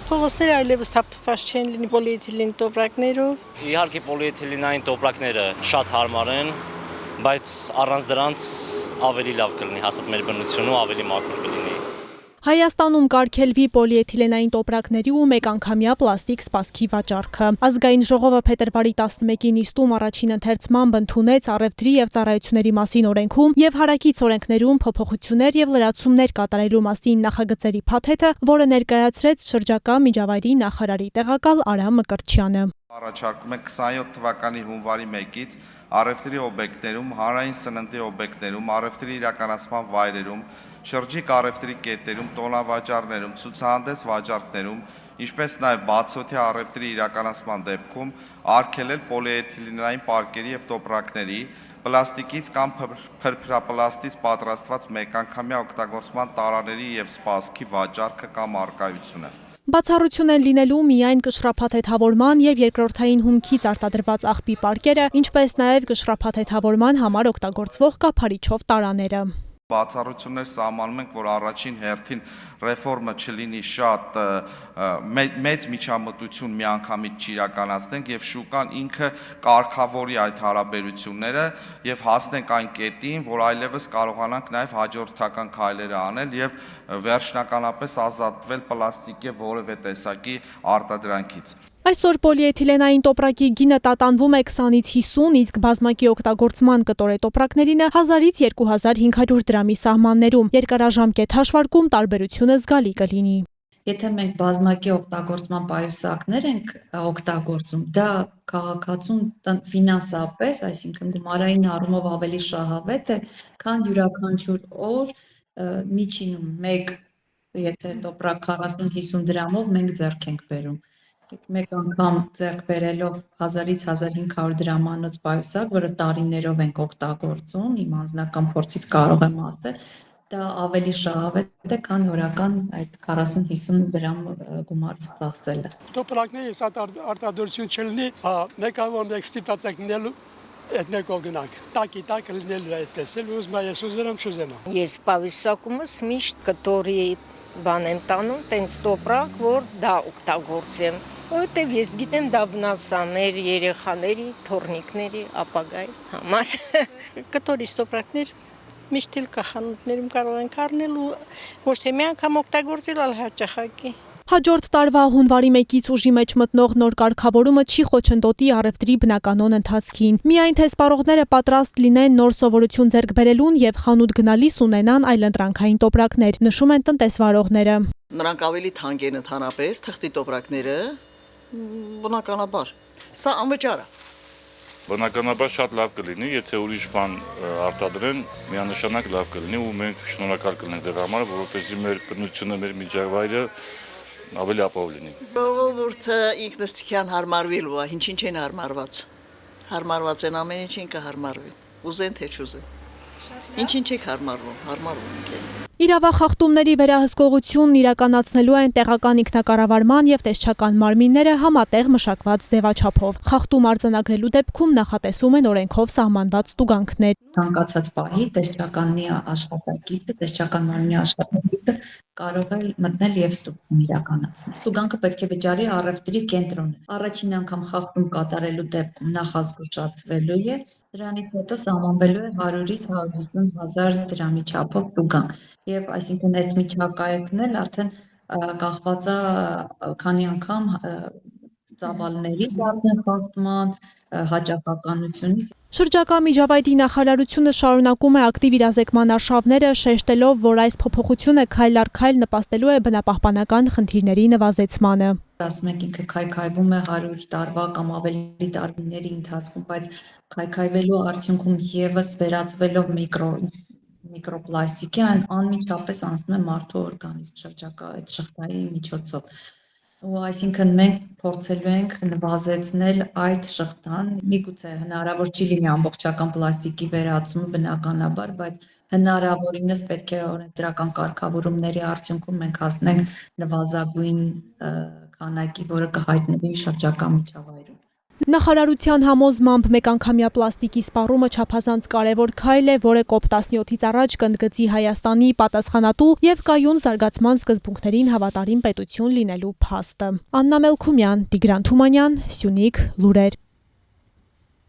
Փողոցները այլևս թափթփված չեն լինի պոլիէթիլեն տոպրակներով։ Իհարկե պոլիէթիլենային տոպրակները շատ հարմար են, բայց առանց դրանց ավելի լավ կլինի, հաստատ մեր բնությունը ավելի մաքուր կլինի։ Հայաստանում կարգելվի պոլիէթիլենային տոպրակների ու մեկանգամյա պլաստիկ սպասքի վաճառքը։ Ազգային ժողովը փետրվարի 11-ի նիստում առաջին ընթերցմամբ ընդունեց առևտրի եւ ծառայությունների մասին օրենքում եւ հարակից օրենքներում փոփոխություններ եւ լրացումներ կատարելու մասին նախագծերի փաթեթը, որը ներկայացրեց շրջակա միջավայրի նախարարի տեղակալ Արամ Մկրտչյանը։ Առաջարկում է 27 թվականի հունվարի 1-ից առևտրի օբյեկտներում, հանրային սննդի օբյեկտներում, առևտրի իրականացման վայրերում, շրջիկ առևտրի կետերում, տոնավաճառներում, ցուցահանդես վաճառքներում, ինչպես նաև բացօթյա առևտրի իրականացման դեպքում արգելել պոլիէթիլենային պարկերի եւ տոպրակների, պլաստիկից կամ փրփրապլաստից պատրաստված մեկանգամյա օգտագործման տարաների եւ սպասքի վաճառքը կամ առկայությունը։ Բացառություն են լինելու միայն կշռափաթեթավորման եւ երկրորդային հումքից արտադրված աղբի պարկերը, ինչպես նաև կշռափաթեթավորման համար օգտագործվող կափարիչով տարաները։ Բացառություններ սահմանում ենք, որ առաջին հերթին ռեֆորմը չլինի շատ մեծ միջամտություն միանգամից չիրականացնենք եւ շուկան ինքը կարգավորի այդ հարաբերությունները եւ հասնենք այն կետին, որ այլևս կարողանանք նաեւ հաջորդական քայլեր անել եւ վերջնականապես ազատվել պլաստիկի որևէ տեսակի արտադրանքից։ Այսօր պոլիէթիլենային տոպրակի գինը տատանվում է 20-ից 50, իսկ բազմակի օգտագործման կտորե տոպրակներինը 1000-ից 2500 դրամի սահմաններում։ Երկարաժամկետ հաշվարկում տարբերությունը զգալի կլինի։ Եթե մենք բազմակի օգտագործման պայուսակներ ենք օգտագործում, դա քաղաքացուն ֆինանսապես, այսինքն գումարային առումով ավելի շահավետ է, քան յուրաքանչյուր օր միջինում մեկ, եթե տոպրակ 40-50 դրամով մենք ձեռք ենք բերում։ Մեկ անգամ ձեռք բերելով 1000-ից 1500 դրամանոց պայուսակ, որը տարիներով ենք օգտագործում, իմ անձնական փորձից կարող եմ ասել, դա ավելի շահավետ է, քան օրական այդ 40-50 դրամ գումար ծախսելը։ Տոպրակների արտադրություն չլինի, մեկավոր մեկ ստիպված եք լինելու այդ մեկ օգնանք։ Տակի տակ լինելու այդպես էլ ուզում ես ուզենամ չուզենամ։ Ես պայուսակումս միշտ կտորի բան եմ տանում, տենց տոպրակ, որ դա օգտագործեմ։ Որտեվ ես գիտեմ դա վնասա մեր երեխաների, թոռնիկների ապագայի համար։ Կտորի տոպրակներ միշտ էլ կախանութներում կարող ենք առնել ու ոչ թե մի անգամ օգտագործել, այլ հաճախակի։ Հաջորդ տարվա հունվարի 1-ից ուժի մեջ մտնող նոր կարգավորումը չի խոչընդոտի առևտրի բնականոն ընթացքին։ Միայն թե սպառողները պատրաստ լինեն նոր սովորություն ձեռք բերելուն եւ խանութ գնալիս ունենան այլընտրանքային տոպրակներ, նշում են տնտեսվարողները։ Նրանք ավելի թանկ են ընդհանրապես թղթի տոպրակները, բնականաբար։ Սա անվճար է։ Բնականաբար շատ լավ կլինի, եթե ուրիշ բան արտադրեն, միանշանակ լավ կլինի ու մենք շնորհակալ կլինենք դրա համար, որովհետեւ մեր բնությունը, մեր միջավայրը ավելի ապահով լինի։ Ժողովուրդը ինքնըստինքյան հարմարվելու է, ինչ են հարմարված։ Հարմարված են ամեն ինչին կհարմարվի։ Ուզեն թե չուզեն։ Ինչ եք հարմարվում եք։ Իրավախախտումների վերահսկողությունն իրականացնելու են տեղական ինքնակառավարման եւ տեսչական մարմինները համատեղ մշակված ձևաչափով։ Խախտում արձանագրելու դեպքում նախատեսվում են օրենքով սահմանված տուգանքներ։ Ցանկացած պահի տեսչականի աշխատակիցը, տեսչական մարմնի աշխատակիցը կարող է մտնել եւ ստուգում իրականացնել։ Տուգանքը պետք է վճարի առևտրի կենտրոնը։ Առաջին անգամ խախտում կատարելու դեպքում նախազգուշացվելու է, դրանից հետո սահմանվելու է 100-ից 150 հազար դրամի չափով տուգանք։ Եվ այսինքն այդ միջակայքն էլ արդեն կախված է քանի անգամ ծավալների խախտման, հաճախականությունից։ Շրջակա միջավայրի նախարարությունը շարունակում է ակտիվ իրազեկման արշավները, շեշտելով, որ այս փոփոխությունը քայլ առ քայլ նպաստելու է բնապահպանական խնդիրների նվազեցմանը։ Ասում ենք ինքը քայքայվում է 100 տարվա կամ ավելի տարիների ընթացքում, բայց քայքայվելու արդյունքում եւս վերածվելով միկրոպլաստիկի անմիջապես անցնում է մարդու օրգանիզմ շրջակա այդ շղթայի միջոցով։ Ու այսինքն մենք փորձելու ենք նվազեցնել այդ շղթան, միգուցե հնարավոր չի լինի ամբողջական պլաստիկի վերածումը բնականաբար, բայց հնարավորինս պետք է օրենսդրական կարգավորումների արդյունքում մենք հասնենք նվազագույն քանակի, որը կհայտնվի շրջակա միջավայրում։ Նախարարության համոզմամբ մեկանգամյա պլաստիկի սպառումը չափազանց կարևոր քայլ է, որը COP17-ից առաջ կընդգծի Հայաստանի պատասխանատու եւ կայուն զարգացման սկզբունքներին հավատարիմ պետություն լինելու փաստը։ Աննա Մելքումյան, Տիգրան Թումանյան, Սյունիք, լուրեր։